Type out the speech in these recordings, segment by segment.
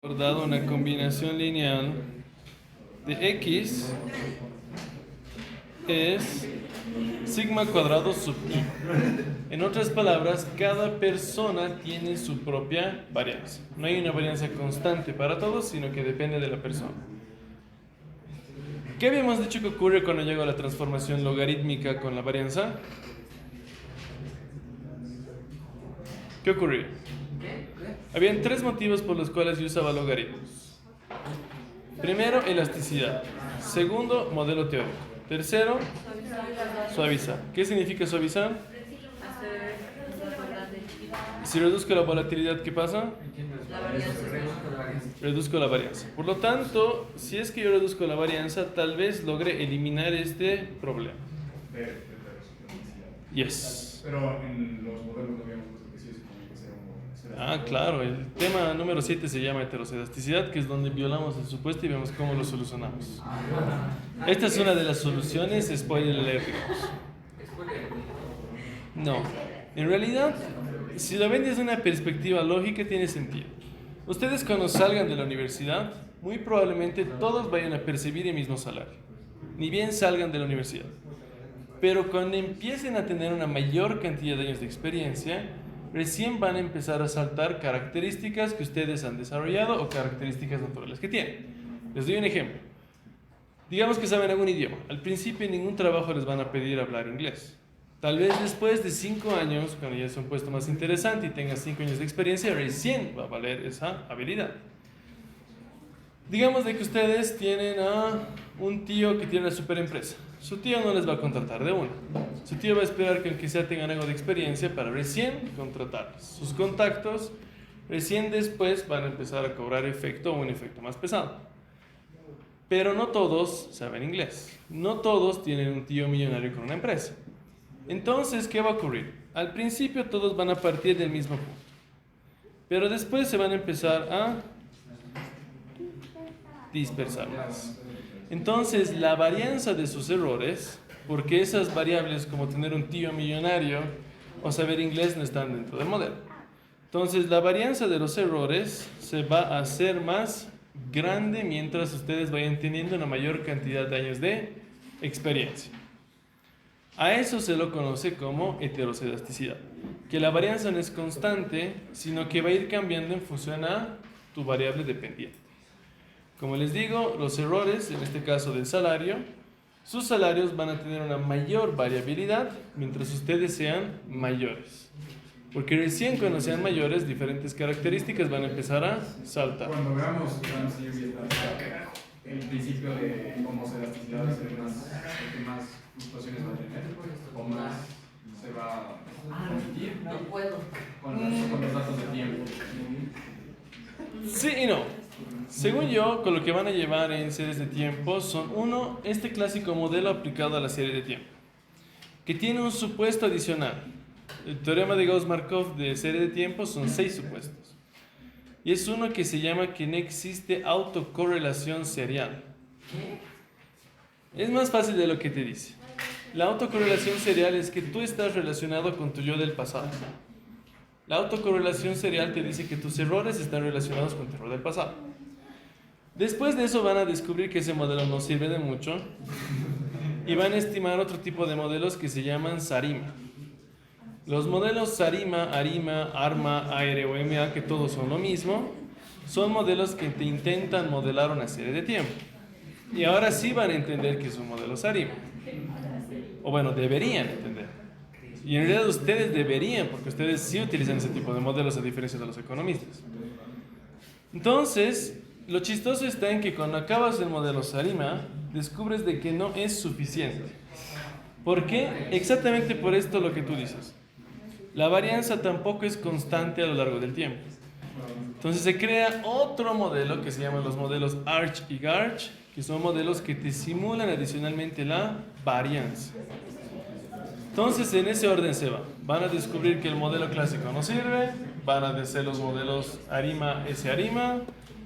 Dado una combinación lineal de x es sigma cuadrado sub i. En otras palabras, cada persona tiene su propia varianza. No hay una varianza constante para todos, sino que depende de la persona. ¿Qué habíamos dicho que ocurre cuando llega a la transformación logarítmica con la varianza? ¿Qué ocurría? Habían tres motivos por los cuales yo usaba logaritmos. Primero, elasticidad. Segundo, modelo teórico. Tercero, suavizar. ¿Qué significa suavizar? Si reduzco la volatilidad, ¿qué pasa? Reduzco la varianza. Por lo tanto, si es que yo reduzco la varianza, tal vez logre eliminar este problema. Yes. Pero en los modelos no habíamos puesto que sí es como que sea un Claro, el tema número 7 se llama heterocedasticidad, que es donde violamos el supuesto y vemos cómo lo solucionamos. Esta es una de las soluciones, spoiler alert, digamos. No, en realidad, si lo ven desde una perspectiva lógica, tiene sentido. Ustedes cuando salgan de la universidad, muy probablemente todos vayan a percibir el mismo salario, ni bien salgan de la universidad. Pero cuando empiecen a tener una mayor cantidad de años de experiencia, recién van a empezar a saltar características que ustedes han desarrollado o características naturales que tienen. Les doy un ejemplo. Digamos que saben algún idioma. Al principio en ningún trabajo les van a pedir hablar inglés. Tal vez después de 5 años, cuando ya es un puesto más interesante y tengas 5 años de experiencia, recién va a valer esa habilidad. Digamos de que ustedes tienen a un tío que tiene una super empresa. Su tío no les va a contratar de una. Su tío va a esperar que aunque sea tengan algo de experiencia para recién contratarlos. Sus contactos recién después van a empezar a cobrar efecto o un efecto más pesado. Pero no todos saben inglés. No todos tienen un tío millonario con una empresa. Entonces, ¿qué va a ocurrir? Al principio todos van a partir del mismo punto. Pero después se van a empezar a dispersar más. Entonces, la varianza de sus errores, porque esas variables como tener un tío millonario o saber inglés no están dentro del modelo. Entonces, la varianza de los errores se va a hacer más grande mientras ustedes vayan teniendo una mayor cantidad de años de experiencia. A eso se lo conoce como heterocedasticidad, que la varianza no es constante, sino que va a ir cambiando en función a tu variable dependiente. Como les digo, los errores, en este caso del salario, sus salarios van a tener una mayor variabilidad mientras ustedes sean mayores. Porque recién cuando sean mayores, diferentes características van a empezar a saltar. Cuando veamos el principio de homocelasticidad, el que más fluctuaciones va a tener, o más se va a omitir con los datos de tiempo. Sí y no. Según yo, con lo que van a llevar en series de tiempo son uno, este clásico modelo aplicado a la serie de tiempo, que tiene un supuesto adicional. El teorema de Gauss-Markov de serie de tiempo son 6 supuestos. Y es uno que se llama que no existe autocorrelación serial. Es más fácil de lo que te dice. La autocorrelación serial es que tú estás relacionado con tu yo del pasado. La autocorrelación serial te dice que tus errores están relacionados con tu error del pasado. Después de eso van a descubrir que ese modelo no sirve de mucho y van a estimar otro tipo de modelos que se llaman SARIMA. Los modelos SARIMA, ARIMA, ARMA, AR o MA, que todos son lo mismo, son modelos que te intentan modelar una serie de tiempo. Y ahora sí van a entender que es un modelo SARIMA. O bueno, deberían entender. Y en realidad ustedes deberían, porque ustedes sí utilizan ese tipo de modelos a diferencia de los economistas. Entonces, lo chistoso está en que cuando acabas el modelo SARIMA, descubres de que no es suficiente. ¿Por qué? Exactamente por esto lo que tú dices. La varianza tampoco es constante a lo largo del tiempo. Entonces se crea otro modelo que se llaman los modelos ARCH y GARCH, que son modelos que te simulan adicionalmente la varianza. Entonces en ese orden se va. Van a descubrir que el modelo clásico no sirve, van a hacer los modelos ARIMA, S-ARIMA,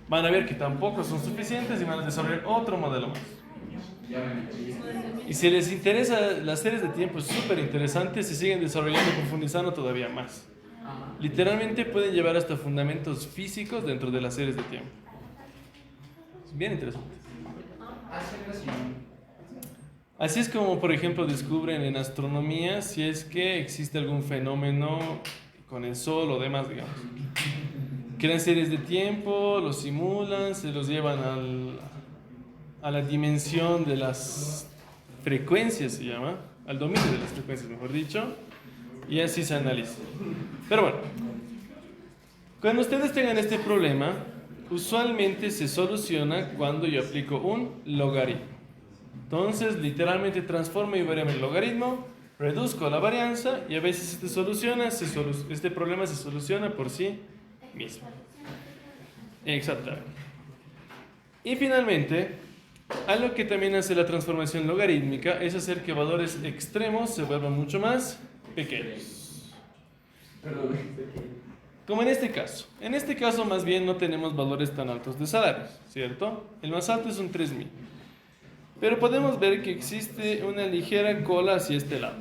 van a ver que tampoco son suficientes y van a desarrollar otro modelo más. Y si les interesa las series de tiempo, es súper interesante, se siguen desarrollando y profundizando todavía más. Literalmente pueden llevar hasta fundamentos físicos dentro de las series de tiempo. Es bien interesante. Así es como, por ejemplo, descubren en astronomía si es que existe algún fenómeno con el Sol o demás, digamos. Crean series de tiempo, los simulan, se los llevan a la dimensión de las frecuencias, se llama, al dominio de las frecuencias, mejor dicho, y así se analiza. Pero bueno, cuando ustedes tengan este problema, usualmente se soluciona cuando yo aplico un logaritmo. Entonces, literalmente transformo mi variable en logaritmo, reduzco la varianza y a veces este problema se soluciona por sí mismo. Exactamente. Y finalmente, algo que también hace la transformación logarítmica es hacer que valores extremos se vuelvan mucho más pequeños. Como en este caso. En este caso, más bien, no tenemos valores tan altos de salarios, ¿cierto? El más alto es un 3.000. Pero podemos ver que existe una ligera cola hacia este lado.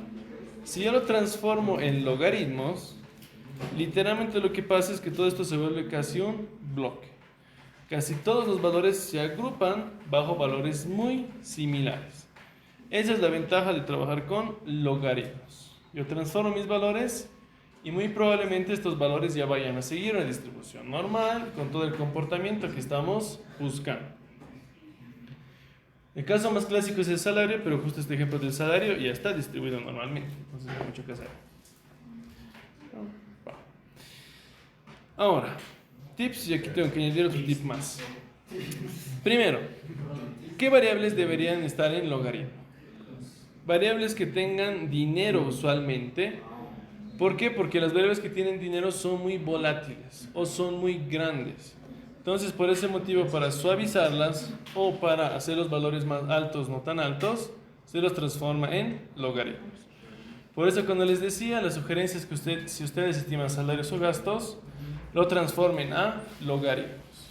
Si yo lo transformo en logaritmos, literalmente lo que pasa es que todo esto se vuelve casi un bloque. Casi todos los valores se agrupan bajo valores muy similares. Esa es la ventaja de trabajar con logaritmos. Yo transformo mis valores y muy probablemente estos valores ya vayan a seguir una distribución normal con todo el comportamiento que estamos buscando. El caso más clásico es el salario, pero justo este ejemplo del salario ya está distribuido normalmente, entonces no hay mucho que hacer. Ahora, tips, y aquí tengo que añadir otro tip más. Primero, ¿qué variables deberían estar en logaritmo? Variables que tengan dinero usualmente. ¿Por qué? Porque las variables que tienen dinero son muy volátiles o son muy grandes. Entonces, por ese motivo, para suavizarlas o para hacer los valores más altos, no tan altos, se los transforma en logaritmos. Por eso, cuando les decía, la sugerencia es que si ustedes estiman salarios o gastos, lo transformen a logaritmos.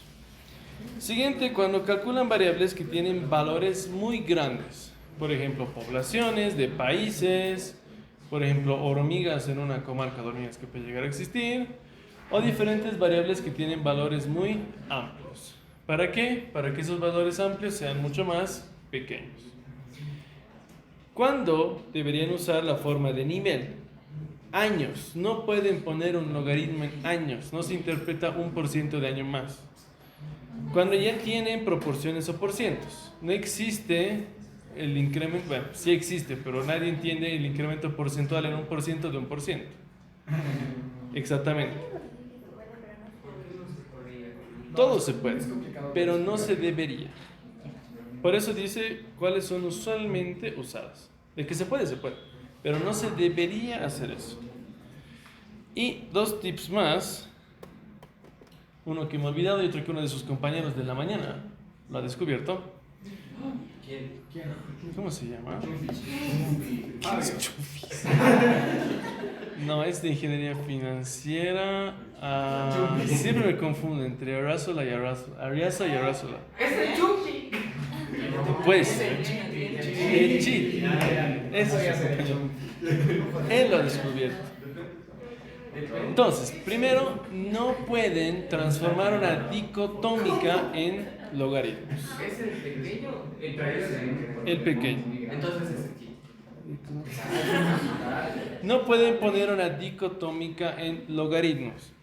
Siguiente, cuando calculan variables que tienen valores muy grandes, por ejemplo, poblaciones de países, por ejemplo, hormigas en una comarca de hormigas que puede llegar a existir, o diferentes variables que tienen valores muy amplios. ¿Para qué? Para que esos valores amplios sean mucho más pequeños. ¿Cuándo deberían usar la forma de nivel? Años. No pueden poner un logaritmo en años. No se interpreta 1% de año más. Cuando ya tienen proporciones o porcientos. No existe el incremento, bueno, sí existe, pero nadie entiende el incremento porcentual en 1% de 1%. Exactamente. Todo se puede, pero no se debería. Por eso dice cuáles son usualmente usadas. De que se puede, pero no se debería hacer eso. Y dos tips más. Uno que me he olvidado y otro que uno de sus compañeros de la mañana lo ha descubierto. ¿Cómo se llama? ¿Quién es Chufis? No, es de ingeniería financiera. Siempre me confundo entre Arrazola y Arriaza y Arrazola. ¡Es el Chupi! Pues, el cheat. Eso es él lo ha descubierto. Entonces, primero, no pueden transformar una dicotómica en logaritmos. ¿Es el pequeño? El pequeño. Entonces es el chico. No pueden poner una dicotómica en logaritmos.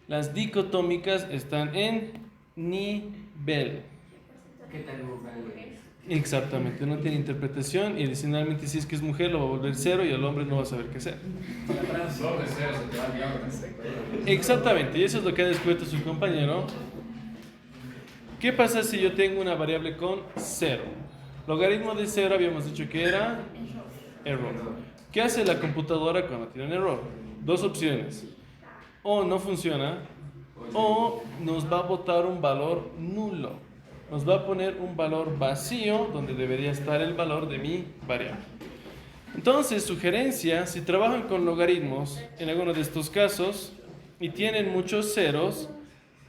Las dicotómicas están en nivel. ¿Qué tal Exactamente, no tiene interpretación y adicionalmente si es que es mujer lo va a volver cero y el hombre no va a saber qué hacer. Exactamente, y eso es lo que ha descubierto su compañero. ¿Qué pasa si yo tengo una variable con 0? Logaritmo de 0 habíamos dicho que era error. ¿Qué hace la computadora cuando tiene un error? Dos opciones. O no funciona o nos va a botar un valor nulo. Nos va a poner un valor vacío donde debería estar el valor de mi variable. Entonces, sugerencia, si trabajan con logaritmos en alguno de estos casos y tienen muchos ceros,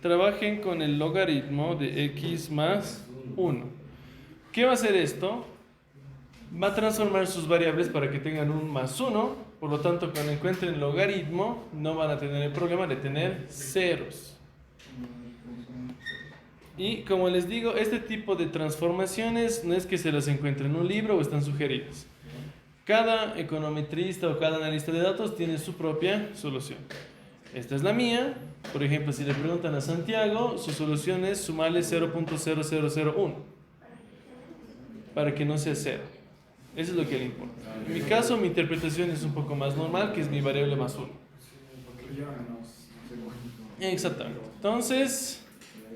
trabajen con el logaritmo de x más 1. ¿Qué va a hacer esto? Va a transformar sus variables para que tengan un más 1, por lo tanto, cuando encuentren logaritmo, no van a tener el problema de tener ceros. Y como les digo, este tipo de transformaciones no es que se las encuentre en un libro o están sugeridas. Cada econometrista o cada analista de datos tiene su propia solución. Esta es la mía. Por ejemplo, si le preguntan a Santiago, su solución es sumarle 0.0001 para que no sea 0. Eso es lo que le importa. En mi caso, mi interpretación es un poco más normal, que es mi variable más 1. Exactamente. Entonces,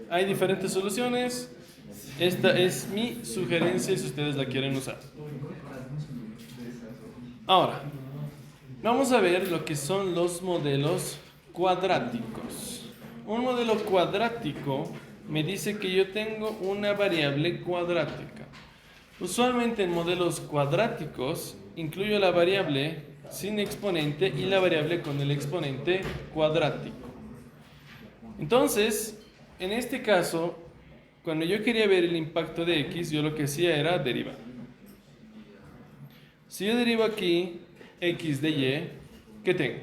hay diferentes soluciones. Esta es mi sugerencia si ustedes la quieren usar. Ahora, vamos a ver lo que son los modelos cuadráticos. Un modelo cuadrático me dice que yo tengo una variable cuadrática. Usualmente en modelos cuadráticos incluyo la variable sin exponente y la variable con el exponente cuadrático. Entonces, en este caso, cuando yo quería ver el impacto de x, yo lo que hacía era derivar. Si yo derivo aquí x de y, ¿qué tengo?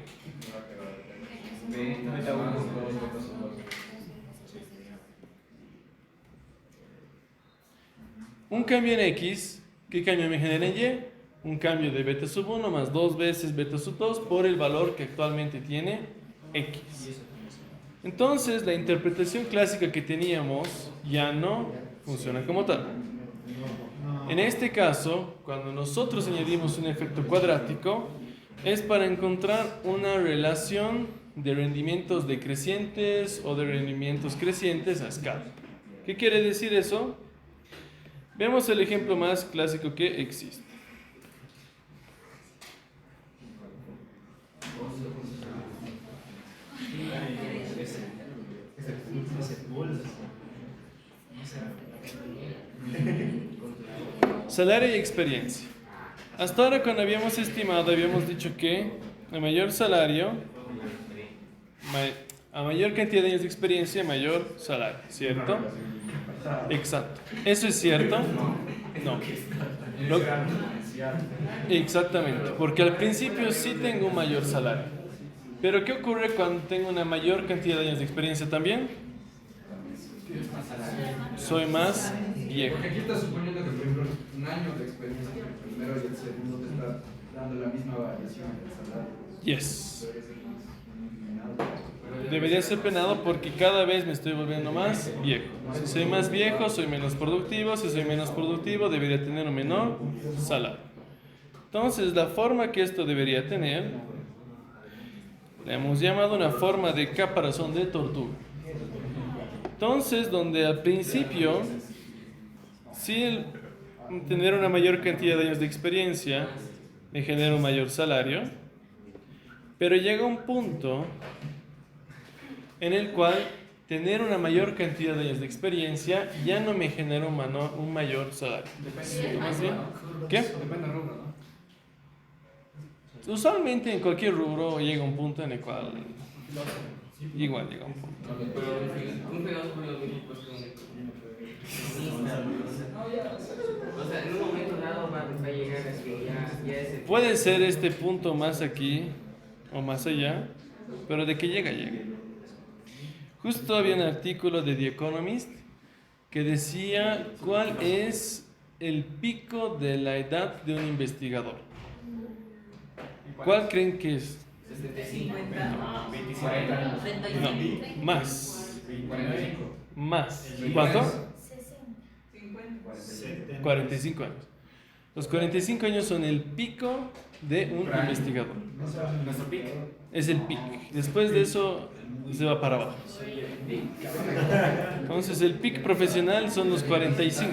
Un cambio en x, ¿qué cambio me genera en y? Un cambio de beta sub 1 más 2 veces beta sub 2 por el valor que actualmente tiene x. Entonces, la interpretación clásica que teníamos ya no funciona como tal. En este caso, cuando nosotros añadimos un efecto cuadrático, es para encontrar una relación de rendimientos decrecientes o de rendimientos crecientes a escala. ¿Qué quiere decir eso? Veamos el ejemplo más clásico que existe. Salario y experiencia. Hasta ahora cuando habíamos estimado, habíamos dicho que a mayor salario, a mayor cantidad de años de experiencia, mayor salario, ¿cierto? Exacto. ¿Eso es cierto? No. Exactamente, porque al principio sí tengo un mayor salario. Pero ¿qué ocurre cuando tengo una mayor cantidad de años de experiencia también? Soy más viejo. Porque aquí estás suponiendo que, por ejemplo, un año de experiencia entre el primero y el segundo te está dando la misma variación del salario. Yes. Debería ser penado porque cada vez me estoy volviendo más viejo. Si soy más viejo, soy menos productivo. Si soy menos productivo, debería tener un menor salario. Entonces, la forma que esto debería tener, le hemos llamado una forma de caparazón de tortuga. Entonces, donde al principio, si tener una mayor cantidad de años de experiencia me genera un mayor salario, pero llega un punto en el cual tener una mayor cantidad de años de experiencia ya no me genera un mayor salario. ¿Más bien? ¿Qué? Depende del rubro, ¿no? Usualmente en cualquier rubro llega un punto en el cual igual llega un punto. Pero un filósofo lo mismo pues que un economista. O sea, en un momento dado va a llegar a que ya es el... Puede ser este punto más aquí o más allá, pero de que llega, llega. Justo había un artículo de The Economist que decía cuál es el pico de la edad de un investigador. ¿Cuál creen que es? 65. 40. No, más. 45. Más. ¿Cuánto? 50. 45 años. Los 45 años son el pico de un investigador. Nuestro pico. Es el pico. Después de eso se va para abajo. Entonces el pico profesional son los 45.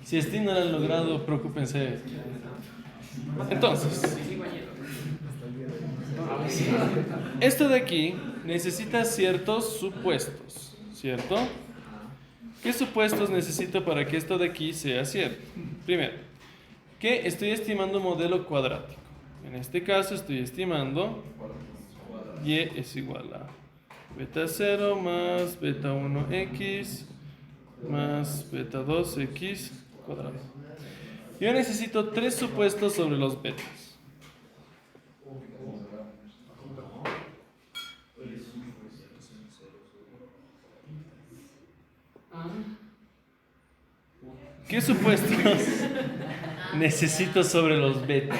Si este no lo han logrado, preocúpense. Entonces, esto de aquí necesita ciertos supuestos, ¿cierto? ¿Qué supuestos necesito para que esto de aquí sea cierto? Primero, que estoy estimando un modelo cuadrático. En este caso estoy estimando y es igual a beta 0 más beta 1x más beta 2x cuadrado. Yo necesito tres supuestos sobre los betas. ¿Qué supuestos necesito sobre los betas?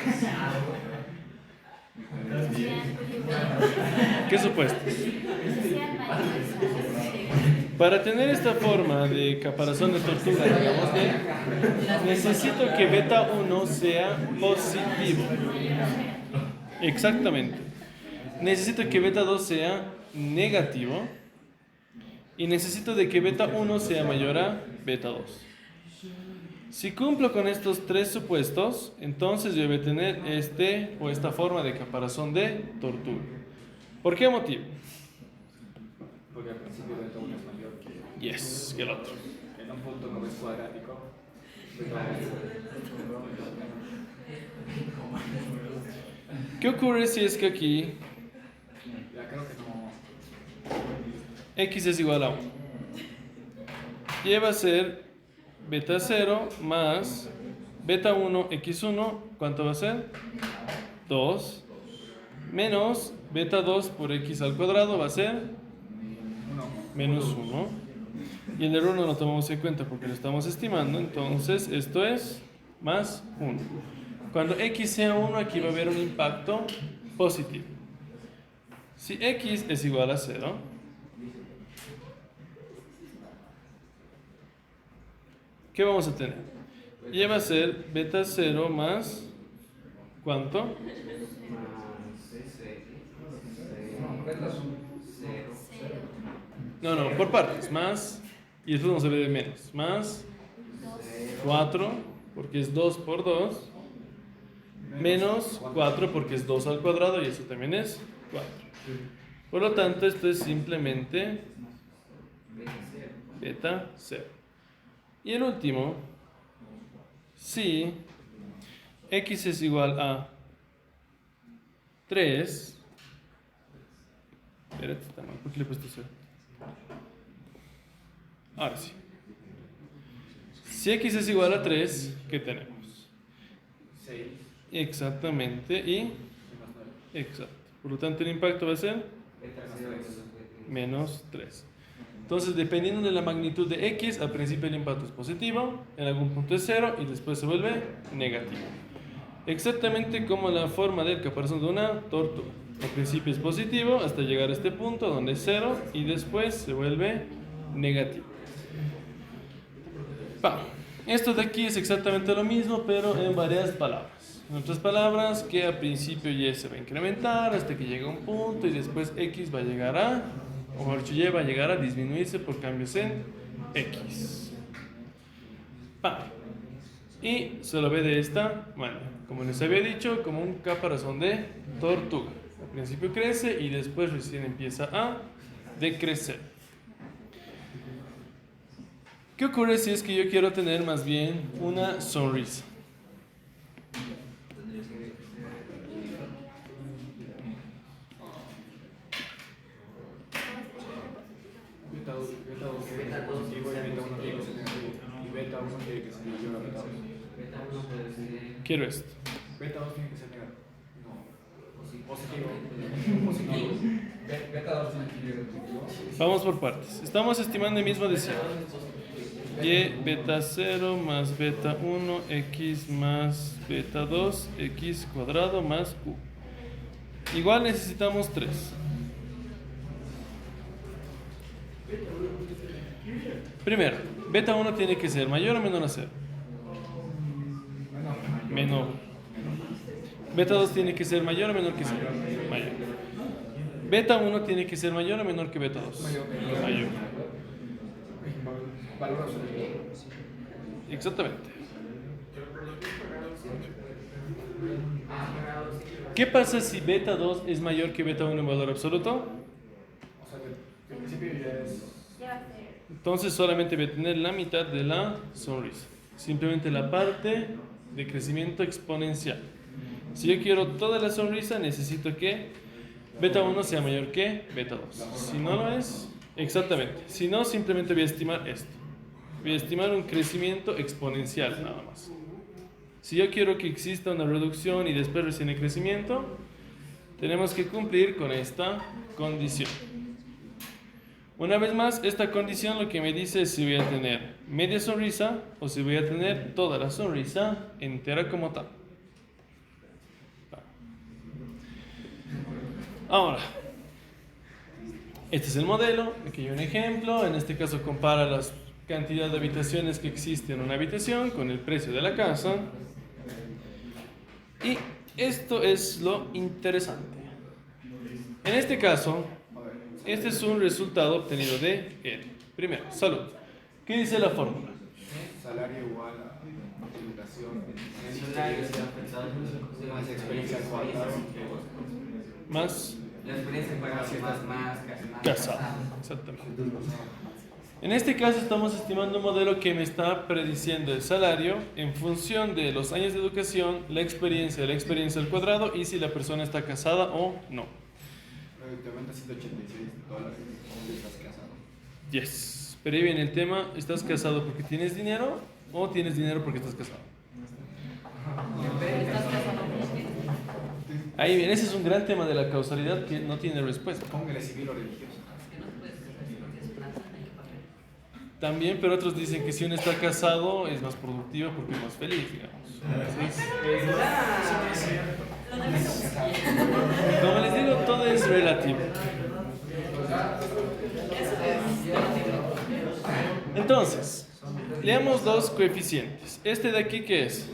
¿Qué supuestos? Para tener esta forma de caparazón de tortuga, digamos, necesito que beta 1 sea positivo. Exactamente. Necesito que beta 2 sea negativo. Y necesito de que beta 1 sea mayor a beta 2. Si cumplo con estos tres supuestos, entonces yo voy a tener esta forma de caparazón de tortuga. ¿Por qué motivo? Porque al principio beta 1 es mayor que Yes, que el otro. en un punto como es cuadrático. ¿Qué ocurre si es que aquí Ya creo que no. x es igual a 1? Y va a ser beta 0 más beta 1 x1, ¿cuánto va a ser? 2 menos beta 2 por x al cuadrado va a ser menos 1. Y el error no lo tomamos en cuenta porque lo estamos estimando, entonces esto es más 1. Cuando x sea 1, aquí va a haber un impacto positivo. Si x es igual a 0, ¿qué vamos a tener? Y va a ser beta 0 más, ¿cuánto? No, por partes, más, y después vamos a ver de menos, más 4, porque es 2 por 2, menos 4 porque es 2 al cuadrado y eso también es 4. Por lo tanto, esto es simplemente beta 0. Y el último, si x es igual a 3, espérate, está mal, ¿por qué le he puesto 0? Ahora sí. Si x es igual a 3, ¿qué tenemos? 6 Exactamente, y exacto. Por lo tanto, el impacto va a ser menos 3. Entonces, dependiendo de la magnitud de x, al principio el impacto es positivo, en algún punto es 0 y después se vuelve negativo. Exactamente como la forma del caparazón de una tortuga. Al principio es positivo hasta llegar a este punto donde es 0 y después se vuelve negativo. Esto de aquí es exactamente lo mismo, pero en varias palabras. En otras palabras, que al principio y se va a incrementar hasta que llega a un punto y después x va a llegar a, o mejor dicho, y va a llegar a disminuirse por cambios en x. Y se lo ve de esta manera, como les había dicho, como un caparazón de tortuga. Al principio crece y después recién empieza a decrecer. ¿Qué ocurre si es que yo quiero tener más bien una sonrisa? Beta 2 positivo y beta 1 tiene que ser negativo. Y beta 1 tiene que ser mayor a beta 2. Quiero esto. Beta 2 tiene que ser negativo. No. Positivo. Beta 2 tiene que ser positivo. Vamos por partes. Estamos estimando el mismo decir. Y beta 0 más beta 1, x más beta 2, x cuadrado más u. Igual necesitamos 3. Primero, beta 1 tiene que ser mayor o menor a 0. Menor. Beta 2 tiene que ser mayor o menor que 0. Mayor. Beta 1 tiene que ser mayor o menor que beta 2. Mayor. Exactamente. ¿Qué pasa si beta 2 es mayor que beta 1 en valor absoluto? O sea, que en principio ya es. Entonces solamente voy a tener la mitad de la sonrisa. Simplemente la parte de crecimiento exponencial. Si yo quiero toda la sonrisa, necesito que beta 1 sea mayor que beta 2. Si no lo es, exactamente. Si no, simplemente voy a estimar esto. Voy a estimar un crecimiento exponencial nada más. Si yo quiero que exista una reducción y después recién el crecimiento, tenemos que cumplir con esta condición. Una vez más, esta condición lo que me dice es si voy a tener media sonrisa o si voy a tener toda la sonrisa entera como tal. Ahora, este es el modelo, aquí hay un ejemplo, en este caso compara la cantidad de habitaciones que existe en una habitación con el precio de la casa. Y esto es lo interesante. En este caso, este es un resultado obtenido de él. Primero, salud. ¿Qué dice la fórmula? Salario igual a multiplicación. El salario será pensado Más experiencia al cuadrado. Más la experiencia para más casado. Exactamente. En este caso estamos estimando un modelo que me está prediciendo el salario en función de los años de educación, la experiencia al cuadrado y si la persona está casada o no. Te aumenta $186 si estás casado. Yes. Pero ahí viene el tema, ¿estás casado porque tienes dinero o tienes dinero porque estás casado? Ahí viene, ese es un gran tema de la causalidad que no tiene respuesta. Póngale civil o religioso. También, pero otros dicen que si uno está casado es más productivo porque es más feliz, digamos. Como les digo, todo es relativo. Entonces, leamos dos coeficientes. Este de aquí, ¿qué es?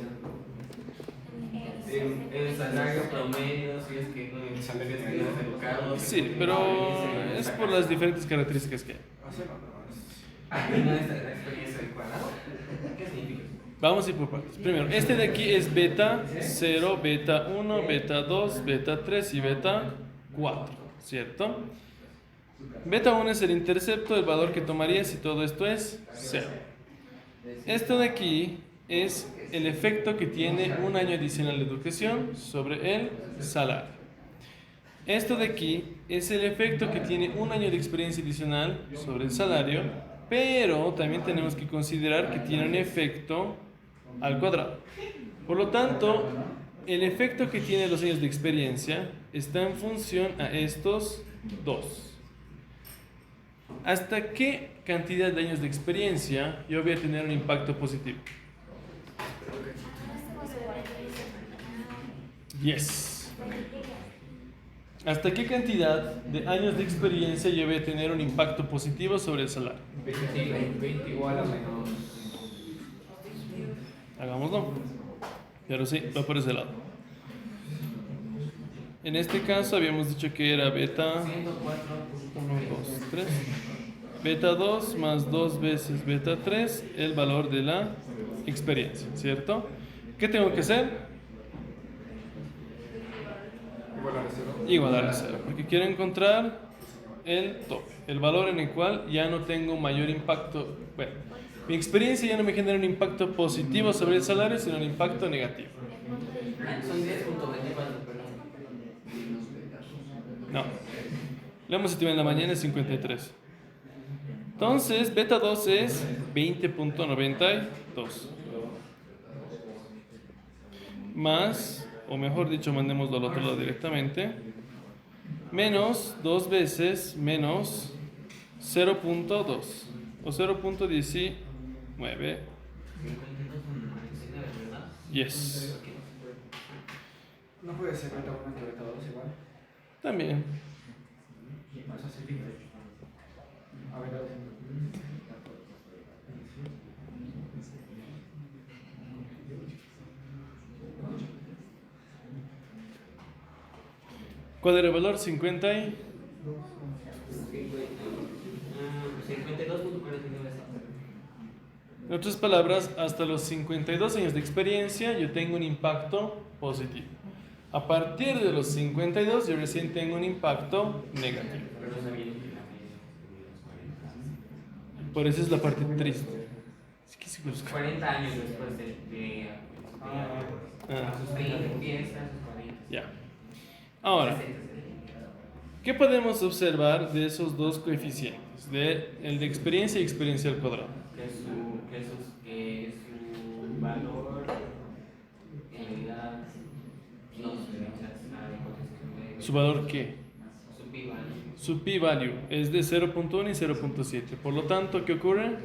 El salario promedio, si es que no es educado. Sí, pero es por las diferentes características que hay. No es la experiencia del cuadrado. ¿Qué significa? Vamos a ir por partes. Primero, este de aquí es beta 0, beta 1, beta 2, beta 3 y beta 4, ¿cierto? Beta 1 es el intercepto, el valor que tomaría si todo esto es 0. Esto de aquí es el efecto que tiene un año adicional de educación sobre el salario. Esto de aquí es el efecto que tiene un año de experiencia adicional sobre el salario, pero también tenemos que considerar que tiene un efecto al cuadrado. Por lo tanto, el efecto que tiene los años de experiencia está en función a estos dos. ¿Hasta qué cantidad de años de experiencia yo voy a tener un impacto positivo? Yes. ¿Hasta qué cantidad de años de experiencia yo voy a tener un impacto positivo sobre el salario? 20 igual a menos. Hagámoslo. Pero sí, va por ese lado. En este caso habíamos dicho que era beta 1, 2, 3. Beta 2 más 2 veces beta 3, el valor de la experiencia, ¿cierto? ¿Qué tengo que hacer? Igual a 0. Igualar a 0, porque quiero encontrar el tope, el valor en el cual ya no tengo mayor impacto. Bueno, mi experiencia ya no me genera un impacto positivo sobre el salario, sino un impacto negativo. Son 10.24, perdón. No. Lo hemos estimado en la mañana, es 53. Entonces, beta 2 es 20.92. Más, o mejor dicho, mandémoslo al otro lado directamente. Menos 2 veces menos 0.2 o 0.19. Yes. No puede ser beta 1 entre beta 2 igual. También. Más así. A ver, ¿Cuál era el valor? 50 y... 52.49. En otras palabras, hasta los 52 años de experiencia yo tengo un impacto positivo. A partir de los 52 yo recién tengo un impacto negativo. Por eso es la parte triste. Es que se busca. 40 años después de sus 20 empieza, sus 40. Ya. Ahora, ¿qué podemos observar de esos dos coeficientes? El de experiencia y experiencia al cuadrado. Que su valor en realidad no se rechaza. ¿Su valor qué? Su pi vale. su p-value es de 0.1 y 0.7. Por lo tanto, ¿qué ocurre?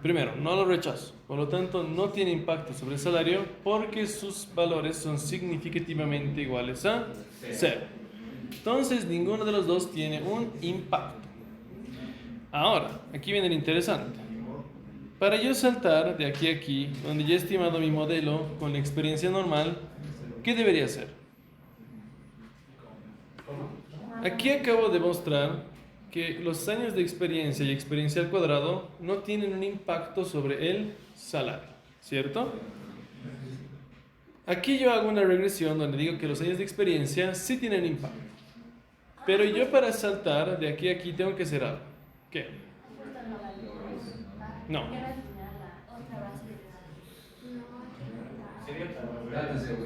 Primero, no lo rechazo. Por lo tanto, no tiene impacto sobre el salario porque sus valores son significativamente iguales a 0. Entonces, ninguno de los dos tiene un impacto. Ahora, aquí viene lo interesante. Para yo saltar de aquí a aquí, donde ya he estimado mi modelo con la experiencia normal, ¿qué debería hacer? Aquí acabo de mostrar que los años de experiencia y experiencia al cuadrado no tienen un impacto sobre el salario, ¿cierto? Aquí yo hago una regresión donde digo que los años de experiencia sí tienen impacto. Pero yo para saltar de aquí a aquí tengo que hacer algo. ¿Qué? No.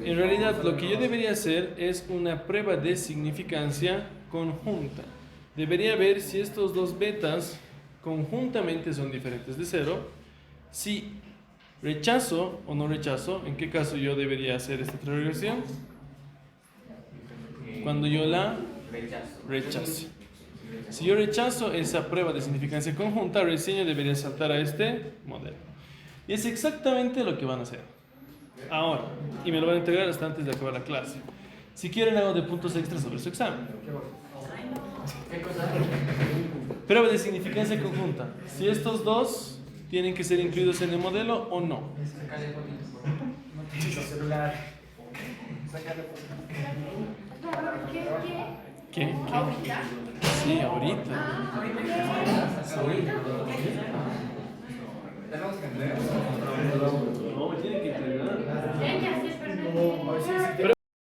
En realidad lo que yo debería hacer es una prueba de significancia conjunta. Debería ver si estos dos betas conjuntamente son diferentes de 0. Si rechazo o no rechazo, ¿en qué caso yo debería hacer esta regresión? Cuando yo la rechace. Si yo rechazo esa prueba de significancia conjunta, recién yo debería saltar a este modelo. Y es exactamente lo que van a hacer. Ahora, y me lo van a integrar hasta antes de acabar la clase. Si quieren, hago de puntos extras sobre su examen. ¿Qué cosa? Prueba de significancia conjunta. Si estos dos tienen que ser incluidos en el modelo o no. ¿Qué? ¿Ahorita? Sí, ahorita. Tenemos que entender. No, me tienen que entregar. Ya, ya sé, pero no.